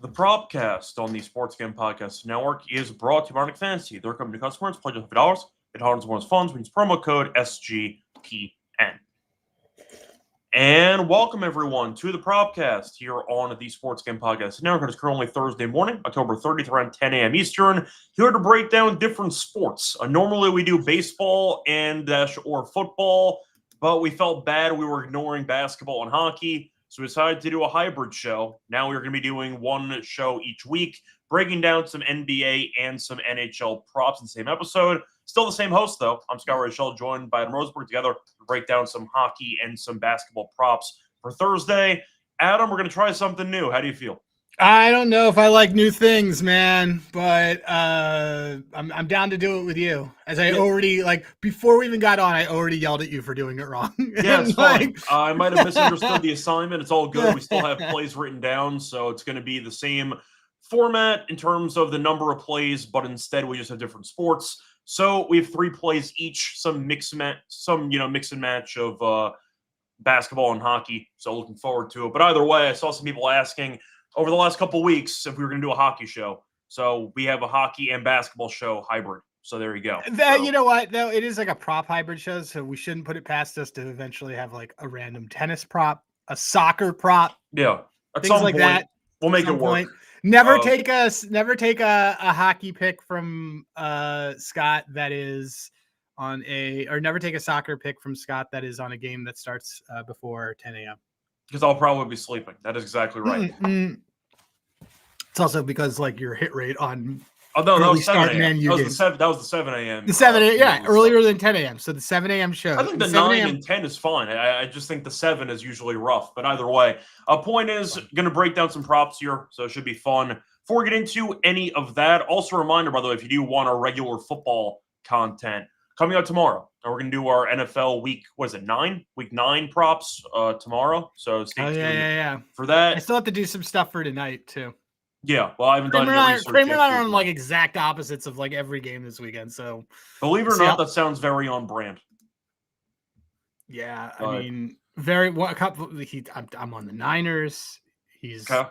The Propcast on the Sports Game Podcast Network is brought to you by Arctic Fantasy. Their company customers pledge $50. It hundreds of funds. Means promo code SGPN. And welcome everyone to the Propcast here on the Sports Game Podcast Network. It's currently Thursday morning, October 30th, around 10 a.m. Eastern. Here to break down different sports. Normally we do baseball and or football, but we felt bad we were ignoring basketball and hockey. So we decided to do a hybrid show. Now we're going to be doing one show each week, breaking down some NBA and some NHL props in the same episode. Still the same host, though. I'm Scott Reichel, joined by Adam Rosenberg, together to break down some hockey and some basketball props for Thursday. Adam, we're going to try something new. How do you feel? I don't know if I like new things, man, but I'm down to do it with you. As I already, before we even got on, I already yelled at you for doing it wrong. Yeah, it's fine. I might have misunderstood the assignment. It's all good. We still have plays written down, so it's going to be the same format in terms of the number of plays, but instead we just have different sports. So we have 3 plays each, some mix and match of basketball and hockey. So looking forward to it. But either way, I saw some people asking over the last couple of weeks if we were going to do a hockey show. So we have a hockey and basketball show hybrid. So there you go. You know what, though? It is like a prop hybrid show, so we shouldn't put it past us to eventually have like a random tennis prop, a soccer prop. Yeah. Things like that. We'll make it work. Never take a hockey pick from Scott that is on never take a soccer pick from Scott that is on a game that starts before 10 a.m. Because I'll probably be sleeping. That is exactly right. Mm-hmm. It's also because your hit rate on that was 7 a.m. That was the 7 a.m. The 7 a.m. Yeah, earlier than 10 a.m. So the 7 a.m. show. I think the 9 and 10 is fine. I just think the 7 is usually rough. But either way, a point is going to break down some props here, so it should be fun. Before we get into any of that, also a reminder, by the way, if you do want our regular football content, coming out tomorrow. And we're going to do our NFL week 9 props tomorrow. So stay tuned for that. I still have to do some stuff for tonight, too. Yeah, well, I haven't done any research Kramer and I are on exact opposites of every game this weekend. So believe it or not, that sounds very on brand. Yeah, I mean, very. I'm on the Niners. He's okay.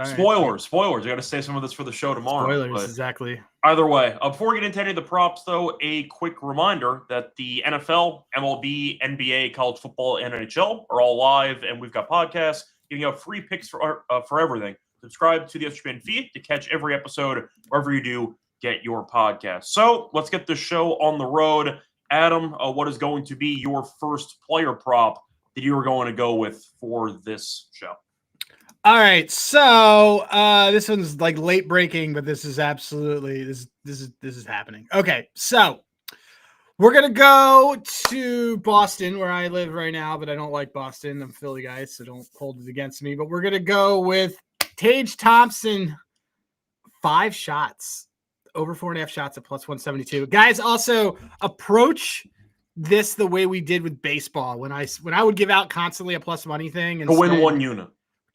Spoilers. You got to say some of this for the show tomorrow. Spoilers, exactly. Either way, before we get into any of the props, though, a quick reminder that the NFL, MLB, NBA, college football, and NHL are all live, and we've got podcasts giving out free picks for everything. Subscribe to the SGPN feed to catch every episode wherever you do get your podcast. So let's get the show on the road. Adam, what is going to be your first player prop that you were going to go with for this show? All right, so this one's late breaking, but this is absolutely this is happening. Okay, so we're gonna go to Boston, where I live right now, but I don't like Boston. I'm a Philly guy, so don't hold it against me. But we're gonna go with Tage Thompson, 5 shots, over 4.5 shots at plus 172. Guys, also approach this the way we did with baseball when I would give out constantly a plus money thing and to win 1 unit.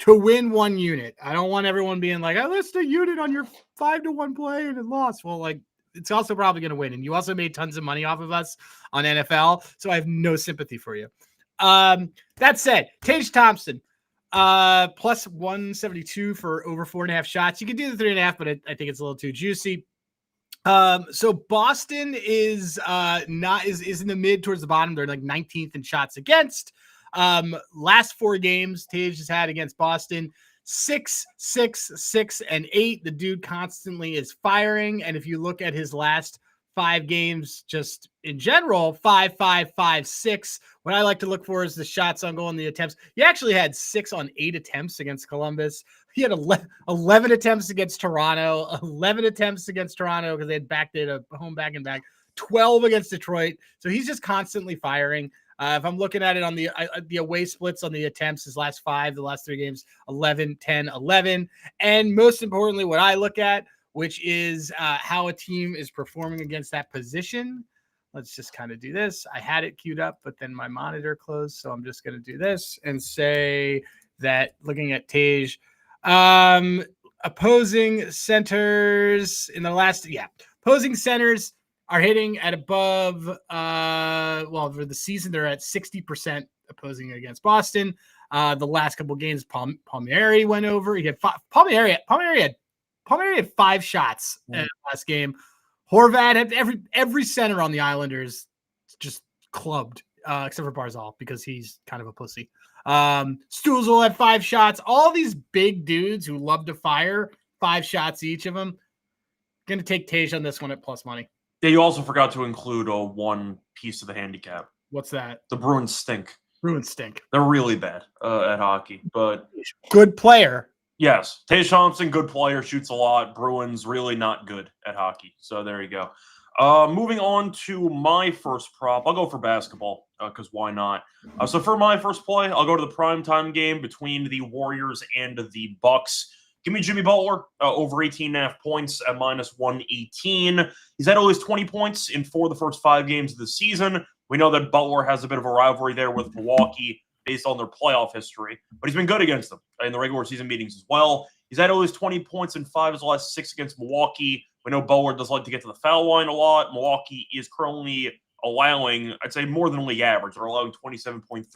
To win 1 unit. I don't want everyone being like, I listed a unit on your 5-1 play and it lost. Well, it's also probably going to win. And you also made tons of money off of us on NFL. So I have no sympathy for you. That said, Tage Thompson, plus 172 for over 4.5 shots. You can do the 3.5, but I think it's a little too juicy. So Boston is in the mid towards the bottom. They're 19th in shots against. Last 4 games Tage has had against Boston, 6, 6, 6, and 8. The dude constantly is firing. And if you look at his last 5 games, just in general, 5, 5, 5, 6. What I like to look for is the shots on goal and the attempts. He actually had 6 on 8 attempts against Columbus. He had 11 attempts against Toronto, 11 attempts against Toronto because they had backdated a home back and back, 12 against Detroit. So he's just constantly firing. If I'm looking at it on the away splits on the attempts, his last 5, the last 3 games, 11, 10, 11. And most importantly, what I look at, which is how a team is performing against that position. Let's just kind of do this. I had it queued up, but then my monitor closed. So I'm just going to do this and say that looking at Tage, opposing centers in the last, opposing centers are hitting at above, for the season, they're at 60% opposing against Boston. The last couple of games, Palmieri went over. He had Palmieri had 5 shots in the last game. Horvat had every center on the Islanders just clubbed, except for Barzal because he's kind of a pussy. Stützle had 5 shots. All these big dudes who love to fire, 5 shots each of them. Going to take Tage on this one at plus money. Yeah, you also forgot to include one piece of the handicap. What's that? The Bruins stink. Bruins stink. They're really bad at hockey, but good player. Yes, Tage Thompson, good player, shoots a lot. Bruins really not good at hockey. So there you go. Moving on to my first prop, I'll go for basketball because why not? So for my first play, I'll go to the primetime game between the Warriors and the Bucks. Give me Jimmy Butler over 18.5 points at minus 118. He's had at least 20 points in 4 of the first 5 games of the season. We know that Butler has a bit of a rivalry there with Milwaukee based on their playoff history, but he's been good against them in the regular season meetings as well. He's had at least 20 points in 5 of the last 6 against Milwaukee. We know Butler does like to get to the foul line a lot. Milwaukee is currently allowing, I'd say, more than league average. They're allowing 27.3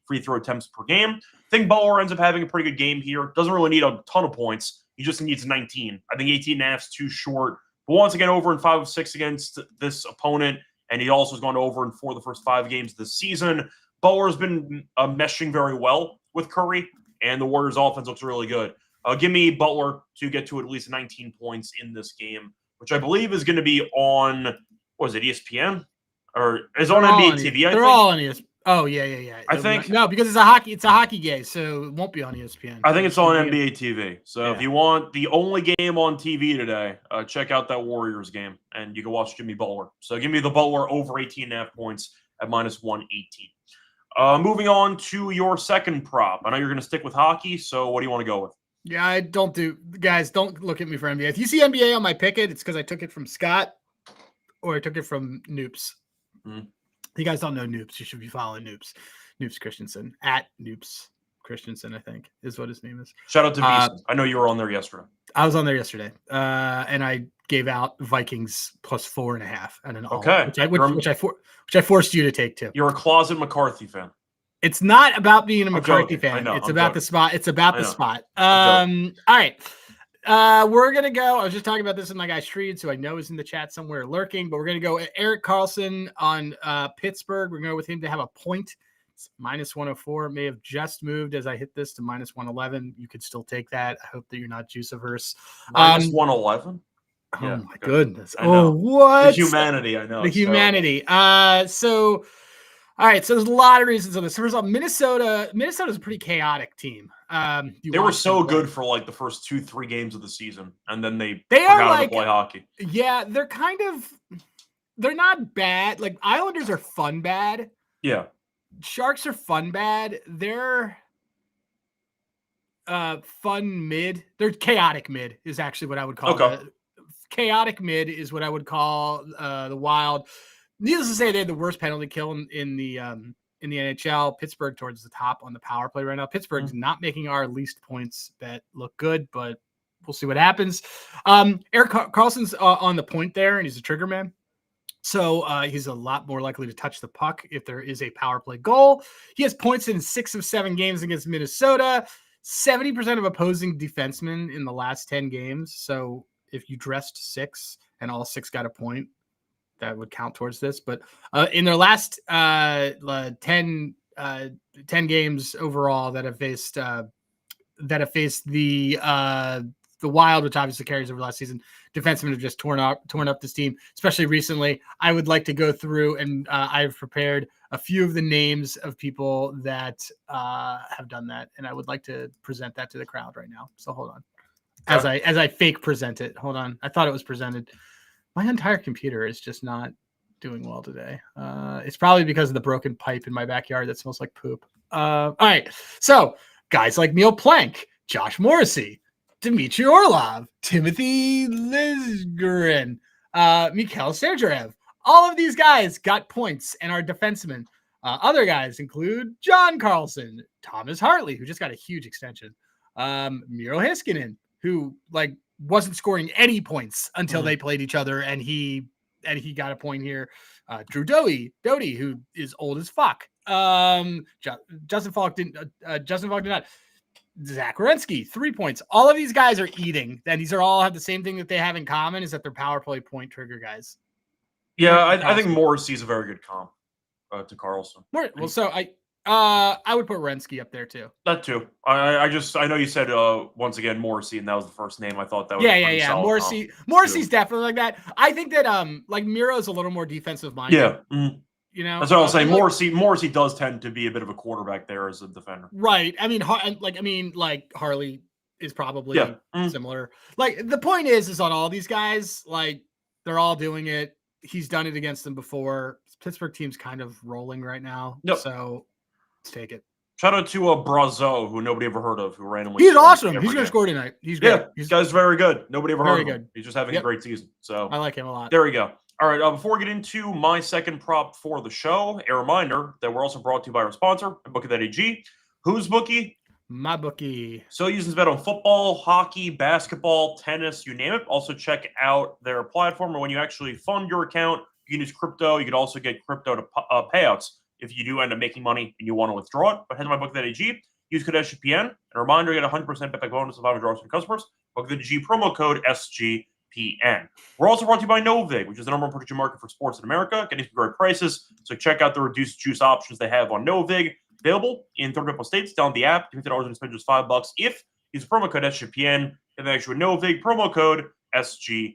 free throw attempts per game. I think Butler ends up having a pretty good game here. Doesn't really need a ton of points. He just needs 19. I think 18.5 is too short. But once again, over in 5 of 6 against this opponent, and he also has gone over in 4 of the first 5 games this season. Butler's been meshing very well with Curry, and the Warriors' offense looks really good. Give me Butler to get to at least 19 points in this game, which I believe is going to be on, what is it, ESPN? Or is on NBA TV, I think? They're all on ESPN. Oh, yeah. I think. No, because it's a hockey game, so it won't be on ESPN. I think it's on NBA TV. So if you want the only game on TV today, check out that Warriors game, and you can watch Jimmy Butler. So give me the Butler over 18.5 points at minus 118. Moving on to your second prop. I know you're going to stick with hockey, so what do you want to go with? Yeah, guys, don't look at me for NBA. If you see NBA on my picket, it's because I took it from Scott or I took it from Noops. Mm. You guys don't know Noops. You should be following Noops. Noops Christensen. At Noops Christensen, I think, is what his name is. Shout out to Beeson. I know you were on there yesterday. I was on there yesterday. And I gave out Vikings plus 4.5 and an all. Okay. Which I forced you to take too. You're a closet McCarthy fan. It's not about being a McCarthy fan. It's about the spot. It's about the spot. All right. We're going to go. I was just talking about this with my guy Streets, who I know is in the chat somewhere lurking, but we're going to go Erik Karlsson on Pittsburgh. We're going to go with him to have a point. It's minus 104. It may have just moved as I hit this to minus 111. You could still take that. I hope that you're not juice averse. Minus 111? Oh, yeah, my goodness. Oh, what? The humanity, I know. The humanity. All right, so there's a lot of reasons on this. First of all, Minnesota's a pretty chaotic team. They were so good for like the first 2-3 games of the season, and then they forgot to play hockey. Yeah, they're not bad. Like Islanders are fun bad. Yeah. Sharks are fun bad. They're fun mid. They're chaotic mid is actually what I would call it. Chaotic mid is what I would call the Wild. Needless to say, they had the worst penalty kill in the NHL. Pittsburgh towards the top on the power play right now. Pittsburgh's not making our least points bet look good, but we'll see what happens. Erik Karlsson's on the point there, and he's a trigger man. So he's a lot more likely to touch the puck if there is a power play goal. He has points in 6 of 7 games against Minnesota, 70% of opposing defensemen in the last 10 games. So if you dressed 6 and all 6 got a point, that would count towards this. But in their last 10 games overall that have faced the Wild, which obviously carries over last season, defensemen have just torn up this team, especially recently. I would like to go through, and I've prepared a few of the names of people that have done that, and I would like to present that to the crowd right now. So hold on, as I fake present it. Hold on, I thought it was presented. My entire computer is just not doing well today. It's probably because of the broken pipe in my backyard that smells like poop. All right. So guys like Neil Plank, Josh Morrissey, Dmitry Orlov, Timothy Liljegren, Mikhail Sergeyev. All of these guys got points and are defensemen. Other guys include John Carlson, Thomas Hartley, who just got a huge extension, Miro Heiskanen, who wasn't scoring any points until they played each other, and he and he got a point here. Drew Doty, who is old as fuck. Justin Falk did not. Zach Werenski, 3 points. All of these guys are eating. Then these are all have the same thing that they have in common is that they're power play point trigger guys. Yeah, I think Morrissey's a very good comp to Carlson. Well, so I would put Werenski up there too. That too. I know you said once again Morrissey, and that was the first name I thought that was yeah. Morrissey's definitely like that. I think that like Miro's a little more defensive minded. Yeah. Mm-hmm. You know, that's what I'll say. Morrissey does tend to be a bit of a quarterback there as a defender. Right. I mean, Harley is probably similar. Like the point is on all these guys, like they're all doing it. He's done it against them before. Pittsburgh team's kind of rolling right now. Yep. So let's take it. Shout out to Brazeau, who nobody ever heard of, who randomly. He's awesome. He's going to score tonight. He's great. Yeah, this guy's very good. Nobody ever heard of him. He's just having a great season. So I like him a lot. There we go. All right, before we get into my second prop for the show, a reminder that we're also brought to you by our sponsor, Bookie.ag. Who's Bookie? My Bookie. So you can bet on football, hockey, basketball, tennis, you name it. Also check out their platform, and when you actually fund your account, you can use crypto. You can also get crypto to payouts if you do end up making money and you want to withdraw it. But head to mybookie.ag, use code SGPN, and a reminder, you get 100% bet back bonus if I withdraw from customers. Bookie.ag promo code SGPN. We're also brought to you by Novig, which is the number one prediction market for sports in America, getting some great prices. So check out the reduced juice options they have on Novig, available in 30 states. Download the app, $50 and spend just $5 if you use promo code SGPN. And then actually with Novig, promo code SGPN.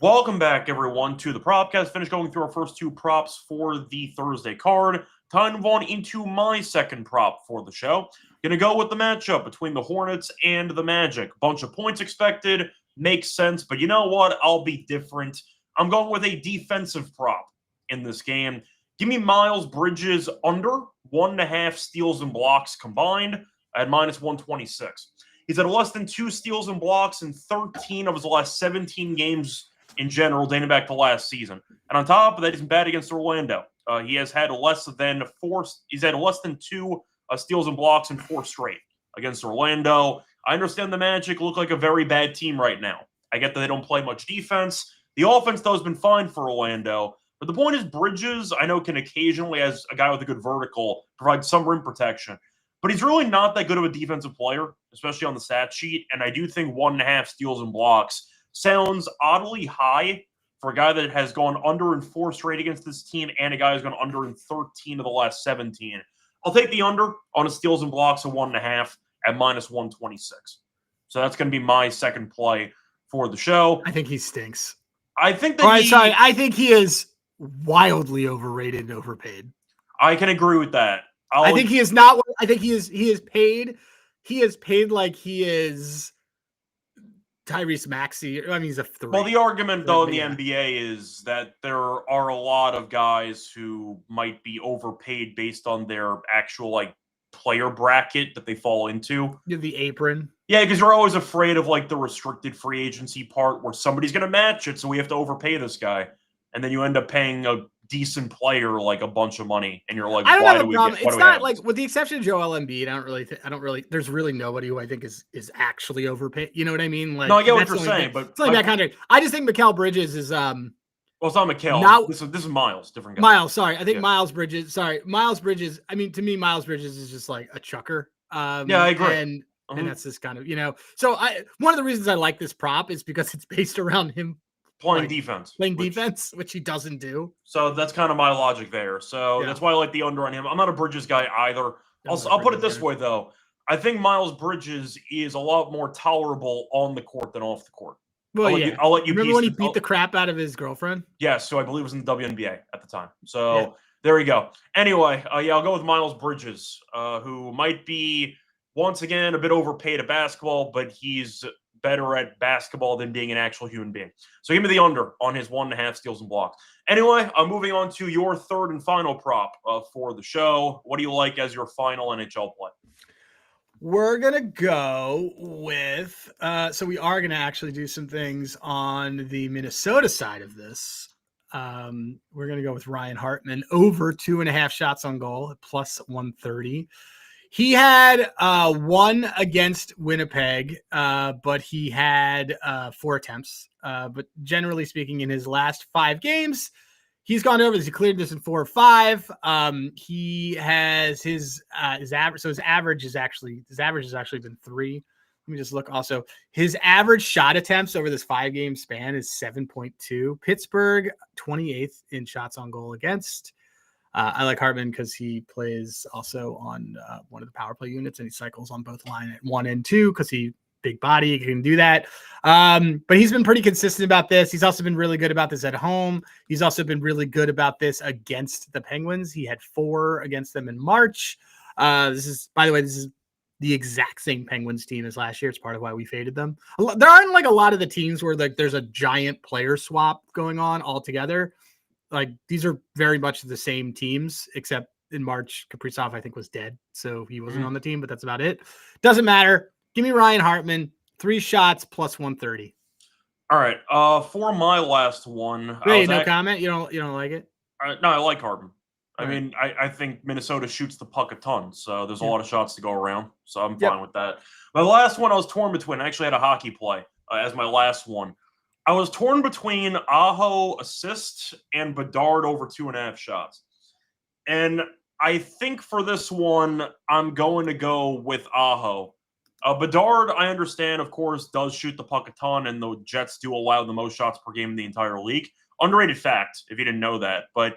Welcome back, everyone, to the Propcast. Finished going through our first two props for the Thursday card. Time to move on into my second prop for the show. Going to go with the matchup between the Hornets and the Magic. Bunch of points expected. Makes sense. But you know what? I'll be different. I'm going with a defensive prop in this game. Give me Miles Bridges under 1.5 steals and blocks combined at -126. He's had less than 2 steals and blocks in 13 of his last 17 games in general, dating back to last season. And on top of that, he's bad against Orlando. He has had less than 2 steals and blocks in 4 straight against Orlando. I understand the Magic look like a very bad team right now. I get that they don't play much defense. The offense, though, has been fine for Orlando. But the point is, Bridges, I know, can occasionally, as a guy with a good vertical, provide some rim protection. But he's really not that good of a defensive player, especially on the stat sheet. And I do think 1.5 steals and blocks sounds oddly high for a guy that has gone under in 4 straight against this team and a guy who's gone under in 13 of the last 17. I'll take the under on his steals and blocks of 1.5 at -126. So that's going to be my second play for the show. I think he stinks. I think that I think he is wildly overrated and overpaid. I can agree with that. I think he is not. I think he is paid. He is paid like he is Tyrese Maxey. I mean, he's a 3. Well, the argument, though, in the NBA is that there are a lot of guys who might be overpaid based on their actual, like, player bracket that they fall into. The apron. Yeah, because you're always afraid of, like, the restricted free agency part where somebody's going to match it, so we have to overpay this guy. And then you end up paying a decent player like a bunch of money, and you're like, I don't have a problem. It's not like, with the exception of Joel Embiid, I don't really. There's really nobody who I think is actually overpaid. You know what I mean? Like, no, I get what you're saying, but it's like that contract. I just think Mikal Bridges is Well, it's not Mikal. This is Miles, different guy. Miles, sorry. I think Miles Bridges. Sorry, Miles Bridges. I mean, to me, Miles Bridges is just like a chucker. Yeah, I agree. And that's just kind of, So one of the reasons I like this prop is because it's based around him playing defense, which he doesn't do. So that's kind of my logic there. So that's why I like the under on him. I'm not a Bridges guy either. I'll put it this way, though. I think Miles Bridges is a lot more tolerable on the court than off the court. Well, I'll let you. Remember when he beat the crap out of his girlfriend? Yes, so I believe it was in the WNBA at the time. So there you go. Anyway, I'll go with Miles Bridges, who might be, once again, a bit overpaid at basketball, but he's better at basketball than being an actual human being. So give me the under on his 1.5 steals and blocks. Anyway, I'm moving on to your third and final prop for the show. What do you like as your final NHL play? We're going to go with, so we are going to actually do some things on the Minnesota side of this. We're going to go with Ryan Hartman over 2.5 shots on goal at +130. He had one against Winnipeg, but he had 4 attempts. But generally speaking, in his last 5 games, he's gone over this. He cleared this in 4 or 5. He has his average. So his average has actually been 3. Let me just look. Also, his average shot attempts over this 5-game span is 7.2. Pittsburgh 28th in shots on goal against. I like Hartman because he plays also on one of the power play units, and he cycles on both line at 1 and 2 because he big body, he can do that. But he's been pretty consistent about this. He's also been really good about this at home. He's also been really good about this against the Penguins. He had 4 against them in March. This is, by the way, this is the exact same Penguins team as last year. It's part of why we faded them. There aren't like a lot of the teams where like there's a giant player swap going on altogether. Like these are very much the same teams, except in March, Kaprizov, I think, was dead. So he wasn't on the team, but that's about it. Doesn't matter. Give me Ryan Hartman, 3 shots plus 130. All right. For my last one. Wait, no comment? You don't like it? No, I like Hartman. I All mean, I think Minnesota shoots the puck a ton, so there's a lot of shots to go around. So I'm fine with that. My last one I was torn between. I actually had a hockey play as my last one. I was torn between Aho assist and Bedard over 2.5 shots. And I think for this one, I'm going to go with Aho. Bedard, I understand, of course, does shoot the puck a ton, and the Jets do allow the most shots per game in the entire league. Underrated fact, if you didn't know that. But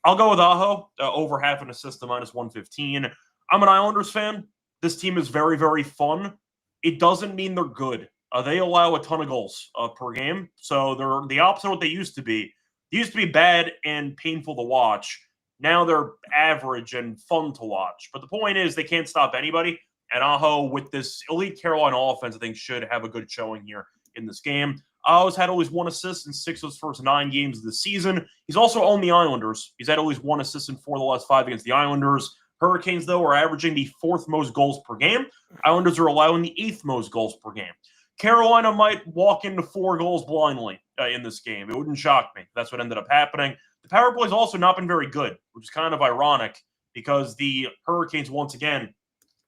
I'll go with Aho, over half an assist to minus 115. I'm an Islanders fan. This team is very, very fun. It doesn't mean they're good. They allow a ton of goals per game, so they're the opposite of what they used to be. They used to be bad and painful to watch. Now they're average and fun to watch. But the point is they can't stop anybody, and Aho, with this elite Carolina offense, I think should have a good showing here in this game. Aho's had always 1 assist in 6 of his first 9 games of the season. He's also owned the Islanders. He's had always 1 assist in 4 of the last 5 against the Islanders. Hurricanes, though, are averaging the 4th most goals per game. Islanders are allowing the 8th most goals per game. Carolina might walk into 4 goals blindly in this game. It wouldn't shock me. That's what ended up happening. The power play has also not been very good, which is kind of ironic because the Hurricanes, once again,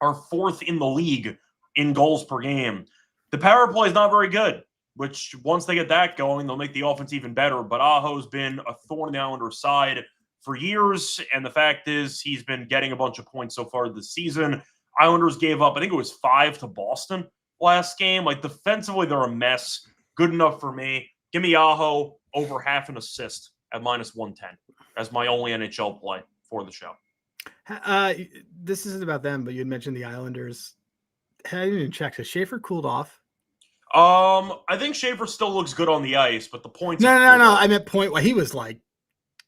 are 4th in the league in goals per game. The power play is not very good, which once they get that going, they'll make the offense even better. But Aho's been a thorn in the Islanders' side for years, and the fact is he's been getting a bunch of points so far this season. Islanders gave up, I think it was 5 to Boston last game. Like, defensively, they're a mess. Good enough for me. Give me Aho over half an assist at minus 110 as my only NHL play for the show. This isn't about them, but you had mentioned the Islanders. I didn't even check. Has Schaefer cooled off? I think Schaefer still looks good on the ice, but the points. No. I meant point. Well, he was like,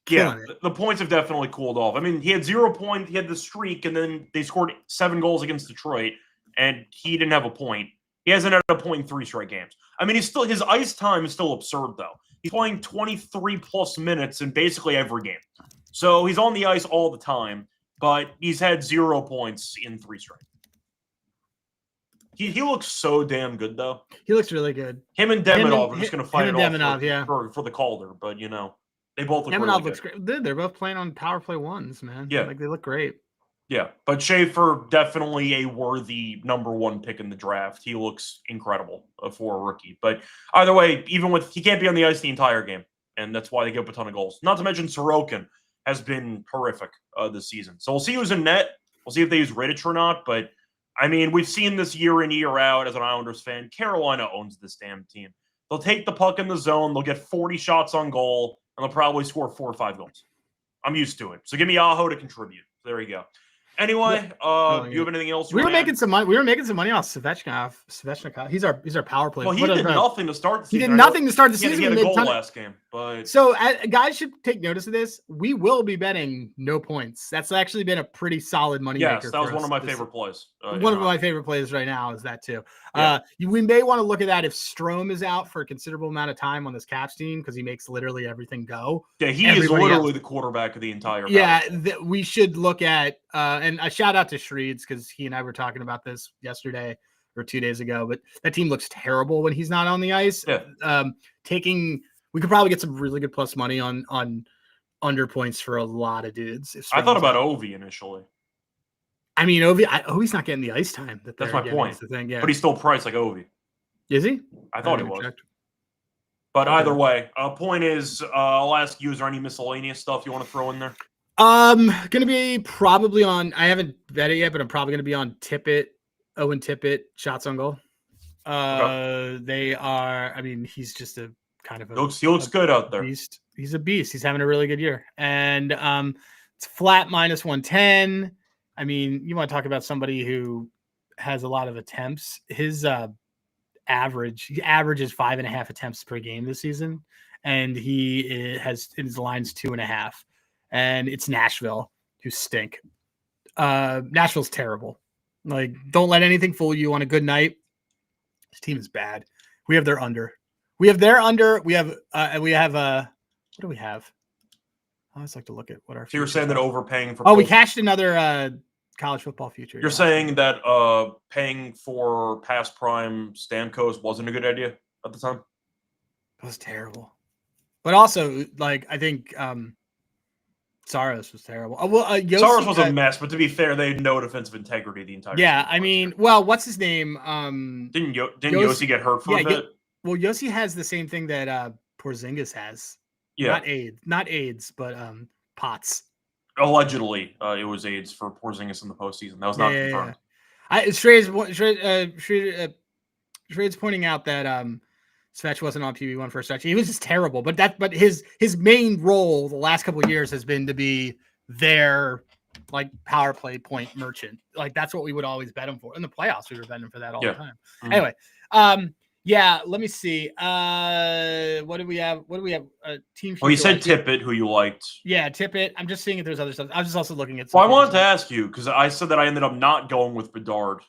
the points have definitely cooled off. I mean, he had 0 points. He had the streak, and then they scored 7 goals against Detroit, and he didn't have a point. He hasn't had a point in 3 straight games. I mean, his ice time is still absurd, though. He's playing 23-plus minutes in basically every game. So he's on the ice all the time, but he's had 0 points in 3 straight. He looks so damn good, though. He looks really good. Him and Demonov are just going to fight it off for the Calder, but, they both look Demonov really looks good. Great. Dude, they're both playing on power play ones, man. Yeah. Like, they look great. Yeah, but Schaefer, definitely a worthy number 1 pick in the draft. He looks incredible for a rookie. But either way, he can't be on the ice the entire game, and that's why they give up a ton of goals. Not to mention Sorokin has been horrific this season. So we'll see who's in net. We'll see if they use Rittich or not. But, I mean, we've seen this year in, year out as an Islanders fan. Carolina owns this damn team. They'll take the puck in the zone. They'll get 40 shots on goal, and they'll probably score 4 or 5 goals. I'm used to it. So give me Aho to contribute. There you go. Anyway, do you have anything else? We were making some money. We were making some money off Svechnikov. He's our power play. Well, he did nothing to start the season. He did nothing to start the season. He had a goal last game. But so guys should take notice of this. We will be betting no points. That's actually been a pretty solid money maker. Yes, that was one of my favorite plays. One of my favorite plays right now is that too. Yeah. We may want to look at that if Strome is out for a considerable amount of time on this Caps team because he makes literally everything go. Yeah, he is literally the quarterback of the entire. Yeah, we should look at and a shout out to Shreeds because he and I were talking about this yesterday or 2 days ago. But that team looks terrible when he's not on the ice. Yeah. We could probably get some really good plus money on under points for a lot of dudes. I thought about Ovi initially. I mean, Ovi's not getting the ice time. That's my point. The thing, yeah. But he's still priced like Ovi. Is he? I thought he was. Checked. But either way, point is, I'll ask you: is there any miscellaneous stuff you want to throw in there? Gonna be probably on. I haven't bet it yet, but I'm probably gonna be on Tippett. Owen Tippett shots on goal. They are. I mean, he's just a kind of he looks good out there. Beast. He's a beast. He's having a really good year, and it's flat -110. I mean, you want to talk about somebody who has a lot of attempts. His he averages 5.5 attempts per game this season, and he has in his lines 2.5. And it's Nashville, who stink. Nashville's terrible. Like, don't let anything fool you on a good night. This team is bad. We have their under. We have their under. We have what do we have? I always like to look at what our. So you're saying that overpaying for. Oh, we cashed another college football future. You're saying that paying for past prime Stamkos wasn't a good idea at the time? It was terrible. But also, like, I think Saros was terrible. Saros was a mess, but to be fair, they had no defensive integrity the entire season. I mean, well, what's his name? Didn't Yossi get hurt for a bit? Well, Yossi has the same thing that Porzingis has. Yeah. Not AIDS, but POTS. Allegedly, it was AIDS for Porzingis in the postseason. That was not confirmed. Schrade's pointing out that Svech wasn't on PB1 for a stretch. He was just terrible, but his main role the last couple of years has been to be their like power play point merchant. Like that's what we would always bet him for. In the playoffs, we were betting him for that all the time. Mm-hmm. Anyway, let me see. What do we have? Team. Well, you said Tippett, who you liked. Yeah, Tippett. I'm just seeing if there's other stuff. I was just also looking at. Well, I wanted to ask you because I said that I ended up not going with Bedard.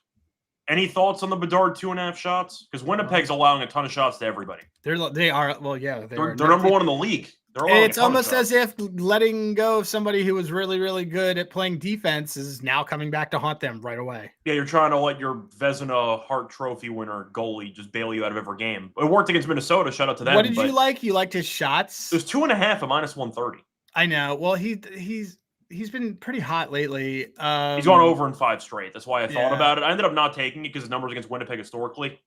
Any thoughts on the Bedard 2.5 shots? Because Winnipeg's allowing a ton of shots to everybody. They're number one in the league. It's almost as if letting go of somebody who was really, really good at playing defense is now coming back to haunt them right away. Yeah, you're trying to let your Vezina Hart Trophy winner goalie just bail you out of every game. It worked against Minnesota. Shout out to them. What did you like? You liked his shots? There's 2.5 at -130. I know. Well, he's been pretty hot lately. He's gone over in 5 straight. That's why I thought about it. I ended up not taking it because his numbers against Winnipeg historically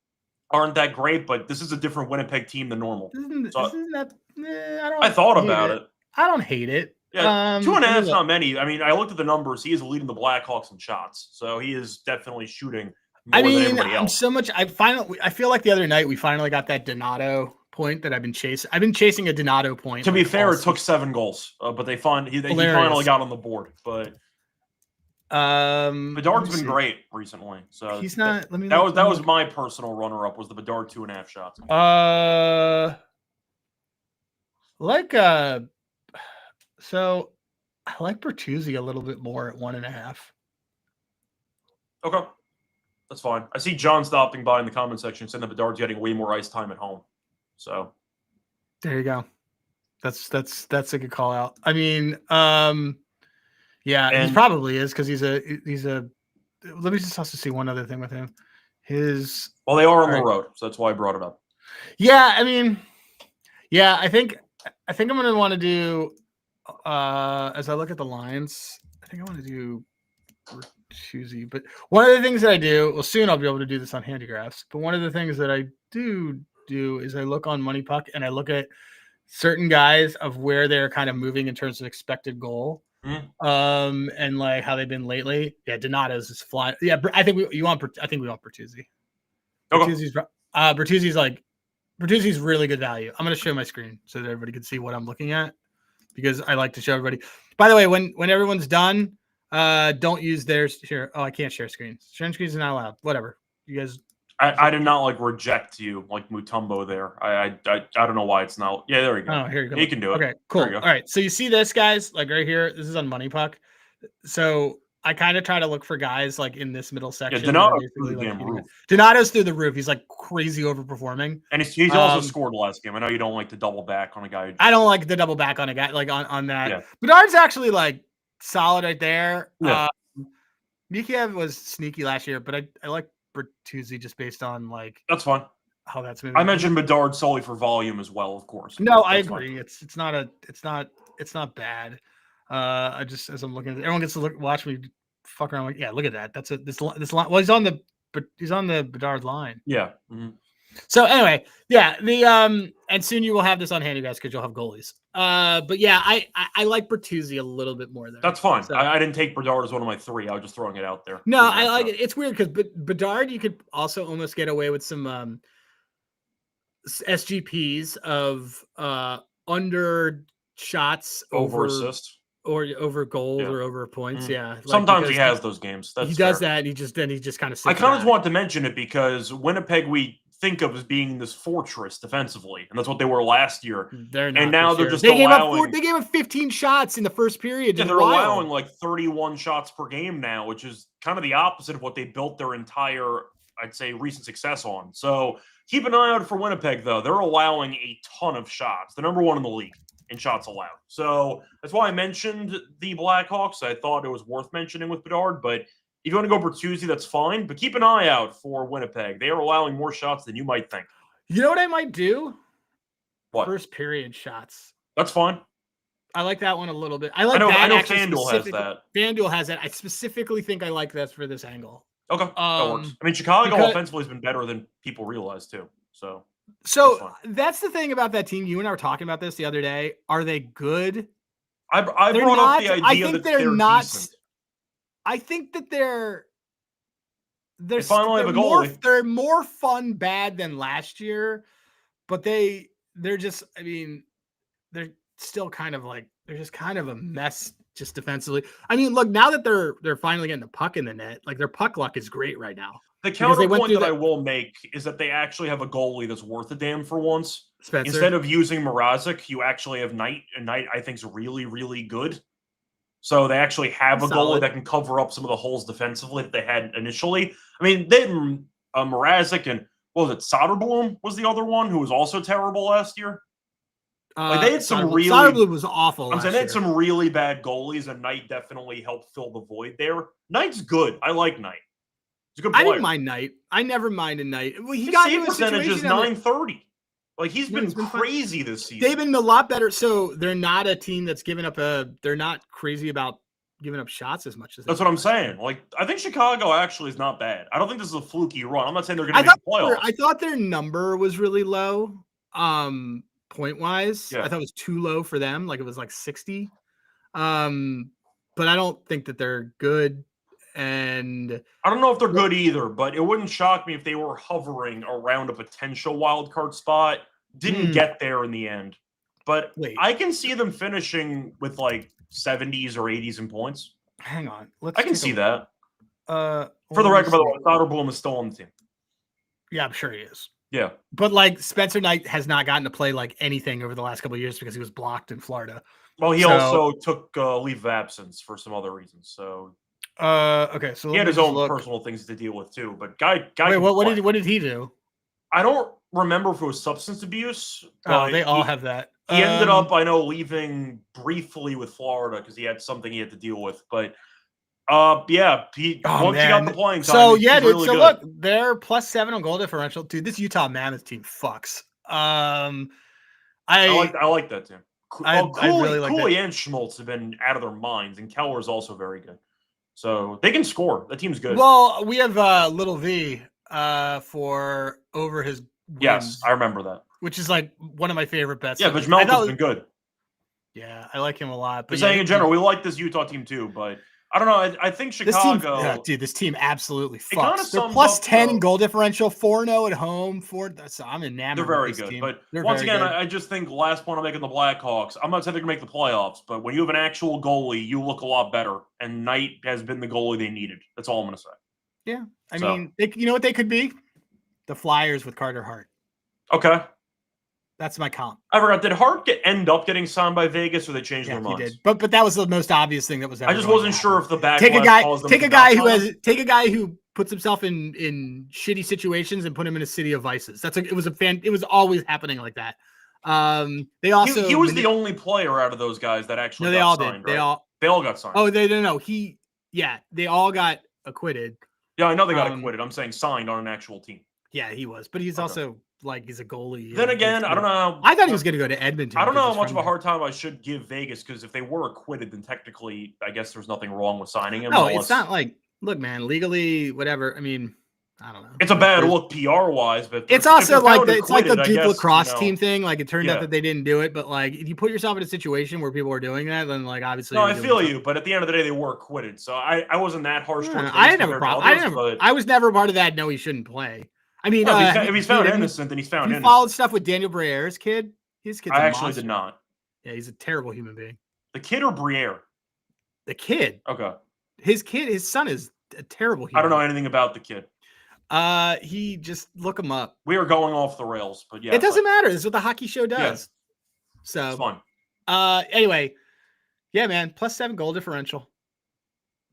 aren't that great, but this is a different Winnipeg team than normal. I thought about it. I don't hate it. Yeah, 2.5 is not many. I mean, I looked at the numbers. He is leading the Blackhawks in shots, so he is definitely shooting more than everybody else. I feel like the other night we finally got that Donato point that I've been chasing. I've been chasing a Donato point. To be fair, it took 7 goals, but he finally got on the board. But Bedard's been great recently, so he's not. That was my personal runner-up. Was the Bedard 2.5 shots? So I like Bertuzzi a little bit more at 1.5. Okay, that's fine. I see John stopping by in the comment section saying that Bedard's getting way more ice time at home. So there you go. That's a good call out. I mean, he probably is because he's a. Let me just also see one other thing with him. They are on the road, so that's why I brought it up. Yeah, I mean, I think I'm gonna want to do. As I look at the lines, I think I want to do Bertuzzi. But one of the things that I do, well, soon I'll be able to do this on Handigraphs. But one of the things that I do is I look on Money Puck and I look at certain guys of where they're kind of moving in terms of expected goal, and like how they've been lately. Yeah, Donato's is flying. Yeah, I think we want Bertuzzi. Okay. Bertuzzi's really good value. I'm going to show my screen so that everybody can see what I'm looking at because I like to show everybody. By the way, when everyone's done, don't use theirs. Share. Oh, I can't share screens. Sharing screens are not allowed. Whatever. You guys. I did not reject you like Mutombo there. I don't know why it's not. Yeah, there we go. Oh, here you go. You can do it. Okay, cool. All right. So you see this, guys, like right here. This is on Money Puck. So I kind of try to look for guys like in this middle section. Yeah, Donato's through the damn roof. Donato's through the roof. He's like crazy overperforming. And he's also scored last game. I know you don't like to double back on a guy. I don't like to double back on a guy like on that. Yeah. Bedard's actually like solid right there. Yeah. Mikheyev was sneaky last year, but I like Bertuzzi just based on like that's fine. How that's moving. I mentioned Bedard solely for volume as well, of course. No, I agree. Fine. It's not bad. I just as I'm looking at it, everyone gets to watch me fuck around with. Yeah, look at that. That's this line. Well, he's on the Bedard line. Yeah. Mm-hmm. So anyway, yeah, and soon you will have this on hand, you guys, because you'll have goalies. But yeah, I like Bertuzzi a little bit more there. That's fine. So, I didn't take Bedard as one of my 3. I was just throwing it out there. No, I like it. It's weird because Bedard, you could also almost get away with some SGPs of under shots over assists or over goals or over points. Yeah, sometimes he has those games. He does that. And he just kind of. I kind of just want to mention it because Winnipeg we think of as being this fortress defensively, and that's what they were last year. They're not, and now they're just they allowing. They gave up 15 shots in the first period. Yeah, they're allowing like 31 shots per game now, which is kind of the opposite of what they built their entire, I'd say, recent success on. So keep an eye out for Winnipeg, though. They're allowing a ton of shots. They're number 1 in the league in shots allowed. So that's why I mentioned the Blackhawks. I thought it was worth mentioning with Bedard, but if you want to go Bertuzzi, that's fine. But keep an eye out for Winnipeg. They are allowing more shots than you might think. You know what I might do? What? First period shots. That's fine. I like that one a little bit. I know FanDuel has that. FanDuel has that. I specifically think I like that for this angle. Okay, that works. I mean, Chicago offensively has been better than people realize, too. So that's the thing about that team. You and I were talking about this the other day. Are they good? I brought up the idea that they're not decent. I think that they're finally have a goalie. They're more fun bad than last year, but they're just, I mean, they're still kind of like, they're just kind of a mess just defensively. I mean, look, now that they're finally getting the puck in the net, like their puck luck is great right now. The counterpoint that I will make is that they actually have a goalie that's worth a damn for once. Spencer. Instead of using Mrazek, you actually have Knight, and Knight I think is really, really good. So they actually have a goalie that can cover up some of the holes defensively that they had initially. I mean, they had Mrazek and, what was it, Soderblom was the other one who was also terrible last year? Like they had some really. Soderblom was awful. I'm saying they had some really bad goalies, and Knight definitely helped fill the void there. Knight's good. I like Knight. He's a good player. I didn't mind Knight. I never minded Knight. Well, his save percentage is .930. Like he's been crazy this season. They've been a lot better. So they're not a team that's giving up they're not crazy about giving up shots as much as that's what I'm saying. Like I think Chicago actually is not bad. I don't think this is a fluky run. I'm not saying they're going to make the playoffs. I thought their number was really low, point wise. Yeah. I thought it was too low for them. Like it was like 60. But I don't think that they're good. And I don't know if they're good either, but it wouldn't shock me if they were hovering around a potential wild card spot. Didn't get there in the end, but I can see them finishing with like 70s or 80s in points. Hang on, I can see that. For the record, by the way, Soderblom is still on the team. Yeah, I'm sure he is. Yeah, but like Spencer Knight has not gotten to play like anything over the last couple of years because he was blocked in Florida. Well, he also took leave of absence for some other reasons. So. Okay, so he had his own personal things to deal with too. But guy. Wait, what did he do? I don't remember if it was substance abuse. Oh, they all have that. He ended up, I know, leaving briefly with Florida because he had something he had to deal with. But yeah, once he got the playing time. So yeah, dude. Really so look, they're +7 on goal differential. Dude, this Utah Mammoth team fucks. I like that team. I really like Cooley and Schmaltz have been out of their minds, and Keller is also very good. So they can score. The team's good. Well, we have Little V for over his wins. Yes, I remember that. Which is like one of my favorite bets. Yeah, but Melton's been good. Yeah, I like him a lot. But saying in general, we like this Utah team too, but I don't know. I think Chicago. This team absolutely fucks. They're +10 in goal differential, 4-0 at home. I'm enamored. They're very with this good. team. But they're once again, I just think last point I'm making the Blackhawks. I'm not saying they're going to make the playoffs, but when you have an actual goalie, you look a lot better. And Knight has been the goalie they needed. That's all I'm going to say. Yeah. I mean, you know what they could be? The Flyers with Carter Hart. Okay. That's my comp. I forgot. Did Hart end up getting signed by Vegas, or they changed their minds? He did. But that was the most obvious thing that was ever. I just wasn't sure if the backlash take a guy who puts himself in shitty situations and put him in a city of vices. It was always happening like that. They also he was the only player out of those guys that actually they all signed, did. Right? They all got signed. Oh, they no. They all got acquitted. Yeah, I know they got acquitted. I'm saying signed on an actual team. Yeah, he was, but he's also like he's a goalie. Then again, I don't know. I thought he was going to go to Edmonton. I don't know how much of a hard time I should give Vegas, because if they were acquitted, then technically, I guess there's nothing wrong with signing him. No, it's not like, look, man, legally, whatever. I mean, I don't know. It's a bad look PR wise, but it's also like it's like the Duke guess, lacrosse team thing. Like it turned out that they didn't do it, but like if you put yourself in a situation where people are doing that, then like obviously. No, I feel you, but at the end of the day, they were acquitted, so I wasn't that harsh. I didn't have a problem. I was never part of that. No, he shouldn't play. I mean, if he's found innocent, then he's found innocent. You followed stuff with Daniel Briere's kid. His kid's I actually did not. Yeah, he's a terrible human being. The kid or Briere? The kid. Okay. His son is a terrible human. I don't know anything about the kid. He just look him up. We are going off the rails, but yeah. It doesn't matter. This is what the hockey show does. Yeah. So it's fun. Anyway, yeah, man, +7 goal differential.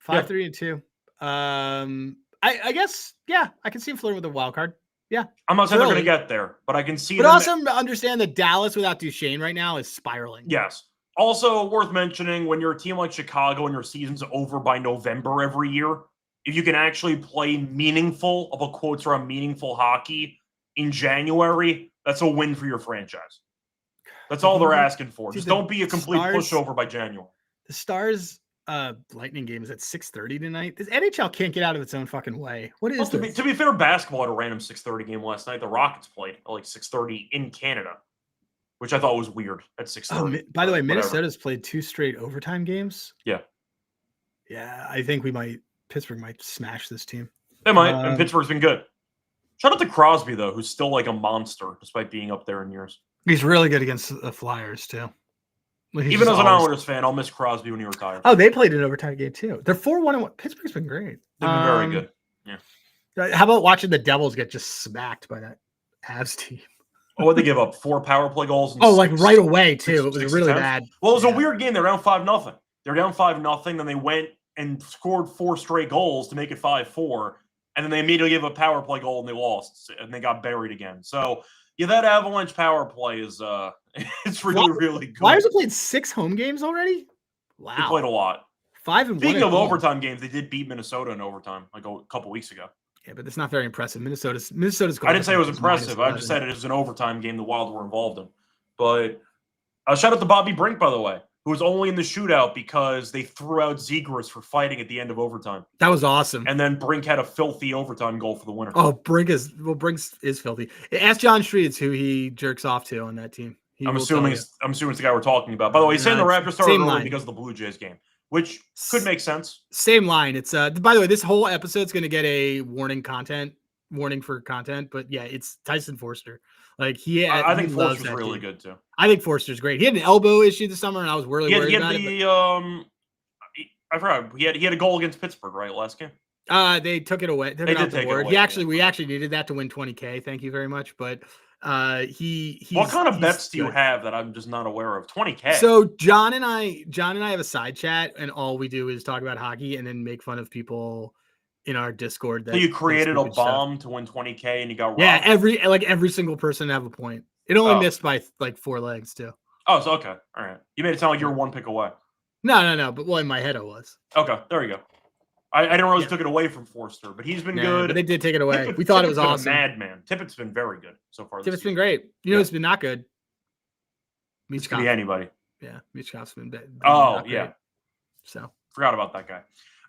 5-3-2. I guess, yeah, I can see him flirting with a wild card. Yeah. I'm not saying they're going to get there, but I can see But also understand that Dallas without Duchesne right now is spiraling. Yes. Also worth mentioning, when you're a team like Chicago and your season's over by November every year, if you can actually play meaningful, I'll put quotes around meaningful hockey in January, that's a win for your franchise. That's all they're asking for. Just don't be a complete pushover by January. The Stars Lightning game is at 6:30 tonight. This NHL can't get out of its own fucking way. What is this? To be fair, basketball had a random 6:30 game last night. The Rockets played at like 6:30 in Canada, which I thought was weird at 6:30. Oh, by the way, Minnesota's played 2 straight overtime games. Yeah. Yeah, I think Pittsburgh might smash this team. They might, and Pittsburgh's been good. Shout out to Crosby, though, who's still like a monster despite being up there in years. He's really good against the Flyers, too. Even as an Islanders fan, I'll miss Crosby when he retires. Oh, they played an overtime game, too. They're 4-1. Pittsburgh's been great. They've been very good. Yeah. How about watching the Devils get just smacked by that Avs team? Oh, what'd they give up? 4 power play goals? Like right away, too. It was really bad. Well, it was a weird game. They're down 5-0. They're down 5-0. Then they went and scored 4 straight goals to make it 5-4. And then they immediately gave a power play goal and they lost. And they got buried again. So, yeah, that Avalanche power play is it's really good. Flyers have played 6 home games already? Wow. They played a lot. 5-1. Speaking of overtime games, they did beat Minnesota in overtime like a couple weeks ago. Yeah, but it's not very impressive. Minnesota's goal. I didn't say it was impressive. I just said it was an overtime game the Wild were involved in. But shout out to Bobby Brink, by the way, who was only in the shootout because they threw out Zegras for fighting at the end of overtime. That was awesome. And then Brink had a filthy overtime goal for the winner. Oh, Brink is filthy. Ask John Streets who he jerks off to on that team. I'm assuming it's the guy we're talking about. By the way, he's saying the Raptors started early because of the Blue Jays game, which could make sense. Same line. It's by the way, this whole episode's going to get a warning for content, but yeah, it's Tyson Forster. Like I think Forster's really good too. I think Forster's great. He had an elbow issue this summer, and I was really worried about it. I forgot he had a goal against Pittsburgh last game. They took it away. They did take it away. We actually needed that to win $20K. Thank you very much. But what kind of bets do you have that I'm just not aware of? $20K. So John and I have a side chat, and all we do is talk about hockey and then make fun of people in our Discord. So you created a bomb to win $20K and you got robbed? Yeah, every single person have a point. It only missed by like 4 legs too. Oh, so okay. All right. You made it sound like you were 1 pick away. No. But in my head I was. Okay, there you go. I didn't realize you took it away from Forster, but he's been good. But they did take it away. We thought it was awesome. Madman. Tippett's been very good so far. Tippett's been great. You know who's been not good? It could be anybody. Yeah, Michkov's been bad. Yeah. So forgot about that guy.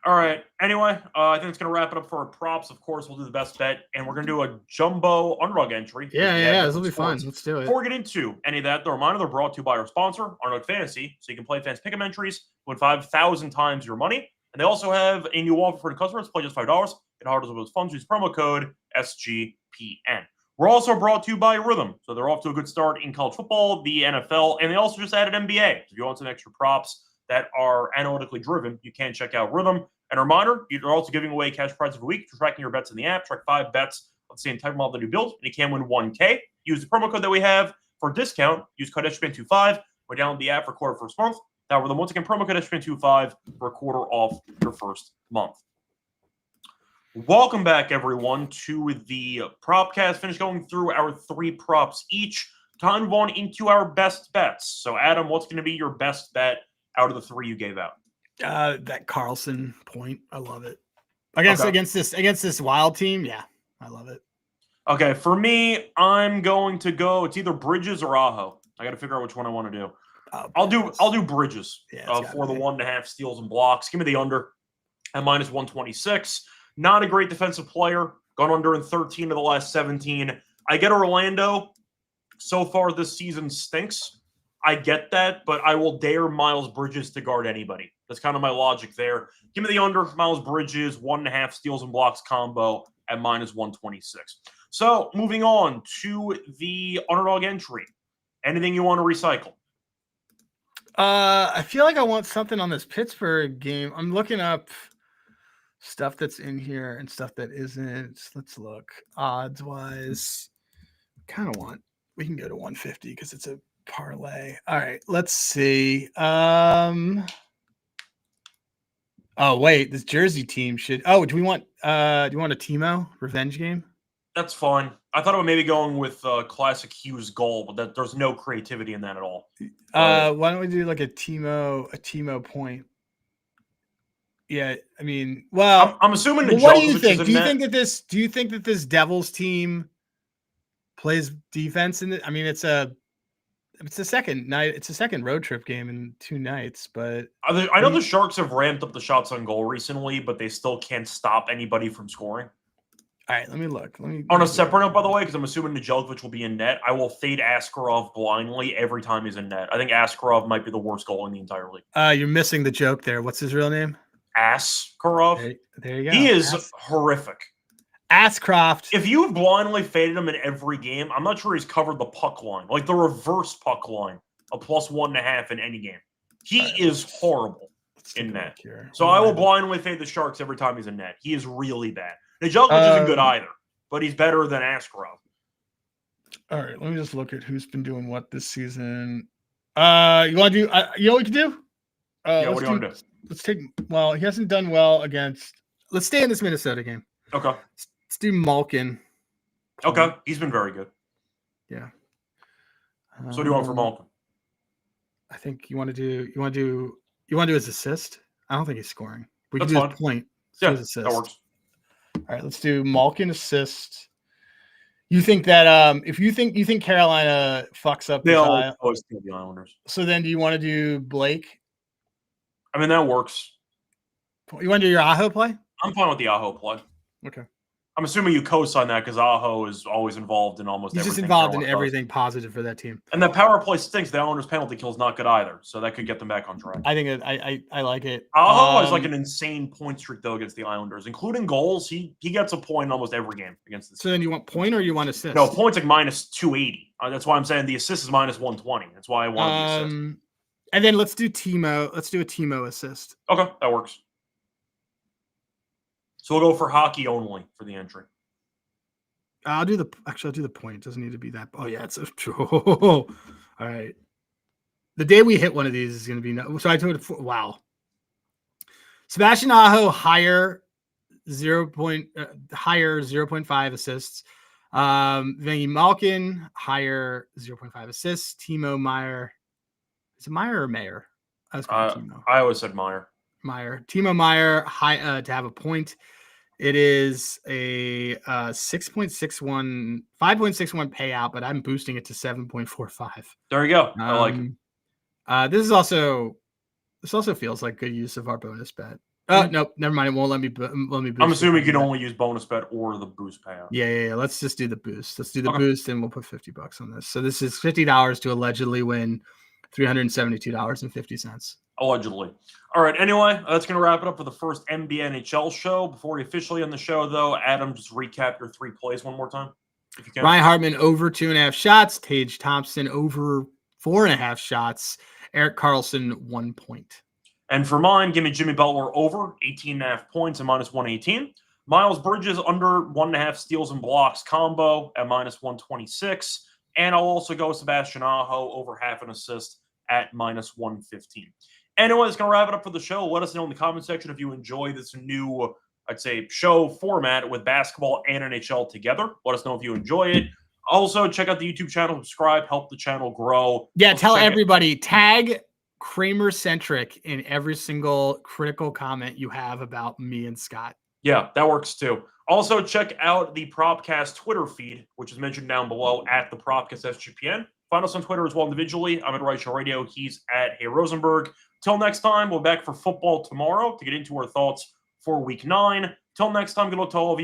All right. Anyway, I think it's going to wrap it up for our props. Of course, we'll do the best bet, and we're going to do a jumbo unrug entry. Yeah, this will be fun. Let's do it. Before we get into any of that, the reminder, they're brought to you by our sponsor, Unrug Fantasy, so you can play Fans Pick'em entries, win 5,000 times your money. And they also have a new offer for the customers. Play just $5. Get hard as those funds. Use promo code SGPN. We're also brought to you by Rhythm. So they're off to a good start in college football, the NFL, and they also just added NBA. So if you want some extra props that are analytically driven, you can check out Rhythm. And a reminder, you're also giving away cash prizes of a week for tracking your bets in the app. Track 5 bets of the same type of model that you built, and you can win $1K. Use the promo code that we have for a discount. Use code SGPN25. Go download the app for quarter first month. Now, Rhythm, once again, promo code SGPN25 for a quarter off your first month. Welcome back, everyone, to the Propcast. Finish going through our 3 props each. Time to move on into our best bets. So, Adam, what's going to be your best bet out of the 3 you gave out? That Carlson point. I love it. Against this Wild team, yeah, I love it. Okay, for me, I'm going to go. It's either Bridges or Aho. I got to figure out which one I want to do. I'll do Bridges for the 1.5 steals and blocks. Give me the under at minus 126. Not a great defensive player. Gone under in 13 of the last 17. I get Orlando. So far this season stinks. I get that, but I will dare Miles Bridges to guard anybody. That's kind of my logic there. Give me the under, Miles Bridges, 1.5 steals and blocks combo at minus 126. So moving on to the underdog entry. Anything you want to recycle? I feel like I want something on this Pittsburgh game. I'm looking up stuff that's in here and stuff that isn't. Let's look. Odds wise, kind of want. We can go to 150 because it's a parlay. All right, let's see. Oh wait, this Jersey team should. Oh, do we want? Do you want a Timo revenge game? That's fine. I thought about maybe going with classic Hughes goal, but there's no creativity in that at all. Why don't we do like a Timo point? Yeah, I mean, well, I'm assuming. What do you think? Do you think that this Devils team plays defense in it? I mean, it's a second night. It's a second road trip game in 2 nights, but I know the Sharks have ramped up the shots on goal recently, but they still can't stop anybody from scoring. All right, let me look. On a separate note, by the way, because I'm assuming Nedeljkovic will be in net, I will fade Askarov blindly every time he's in net. I think Askarov might be the worst goal in the entire league. You're missing the joke there. What's his real name? Askarov. There you go. He is horrific. Ascroft. If you've blindly faded him in every game, I'm not sure he's covered the puck line, like the reverse puck line, a plus 1.5 in any game. He is horrible in net. So I will blindly fade the Sharks every time he's in net. He is really bad. Nedeljkovic isn't good either, but he's better than Askarov. All right, let me just look at who's been doing what this season. You want to do? You know what we can do? What do you want to do? Let's take. Well, he hasn't done well against. Let's stay in this Minnesota game. Okay. Let's do Malkin. Okay, he's been very good. Yeah. So what do you want for Malkin? I think you want to do his assist. I don't think he's scoring. We can That's do fine. his point. Let's that works. All right, let's do Malkin assist. You think that if you think Carolina fucks up They'll always kill the Islanders. So then do you want to do Blake? I mean, that works. You want to do your Aho play? I'm fine with the Aho play. Okay. I'm assuming you co-sign that because Aho is always involved in almost everything. He's just involved in everything positive for that team. And the power play stinks. The Islanders' penalty kill is not good either, so that could get them back on track. I think I like it. Aho has like an insane point streak though against the Islanders, including goals. He gets a point in almost every game against this. So then you want point or you want assist? No, points like minus 280. That's why I'm saying the assist is minus 120. That's why I want the assist. And then let's do Timo. Let's do a Timo assist. Okay, that works. So we'll go for hockey only for the entry. I'll do the point. It doesn't need to be that. Oh yeah, it's all right. The day we hit one of these is going to be so I told wow. Sebastian Aho higher 0.5 assists. Then Malkin higher 0.5 assists. Timo Meyer. Is it Meyer or Mayer? I was Timo. I always said Meyer. Timo Meyer high to have a point. It is a 5.61 payout, but I'm boosting it to 7.45. There you go. I like it. This also feels like good use of our bonus bet. Nope, never mind. It won't let me boost. I'm assuming you can only use bonus bet or the boost payout. Yeah. Let's just do the boost. Let's do the boost, and we'll put $50 on this. So this is $50 to allegedly win $372.50. Allegedly. All right. Anyway, that's going to wrap it up for the first NBA NHL show. Before we officially end the show, though, Adam, just recap your 3 plays one more time, if you can. Ryan Hartman over 2.5 shots. Tage Thompson over 4.5 shots. Erik Karlsson 1 point. And for mine, give me Jimmy Butler over 18.5 points and minus 118. Miles Bridges under 1.5 steals and blocks combo at minus 126. And I'll also go Sebastian Aho over half an assist at minus 115. Anyway, that's going to wrap it up for the show. Let us know in the comment section if you enjoy this new, I'd say, show format with basketball and NHL together. Let us know if you enjoy it. Also, check out the YouTube channel, subscribe, help the channel grow. Yeah, tell everybody, tag Kramer Centric in every single critical comment you have about me and Scott. Yeah, that works too. Also, check out the Propcast Twitter feed, which is mentioned down below at the Propcast SGPN. Find us on Twitter as well individually. I'm at Reichel Radio. He's at Hey Rosenberg. Till next time, we're back for football tomorrow to get into our thoughts for Week 9. Till next time, good luck to all of you.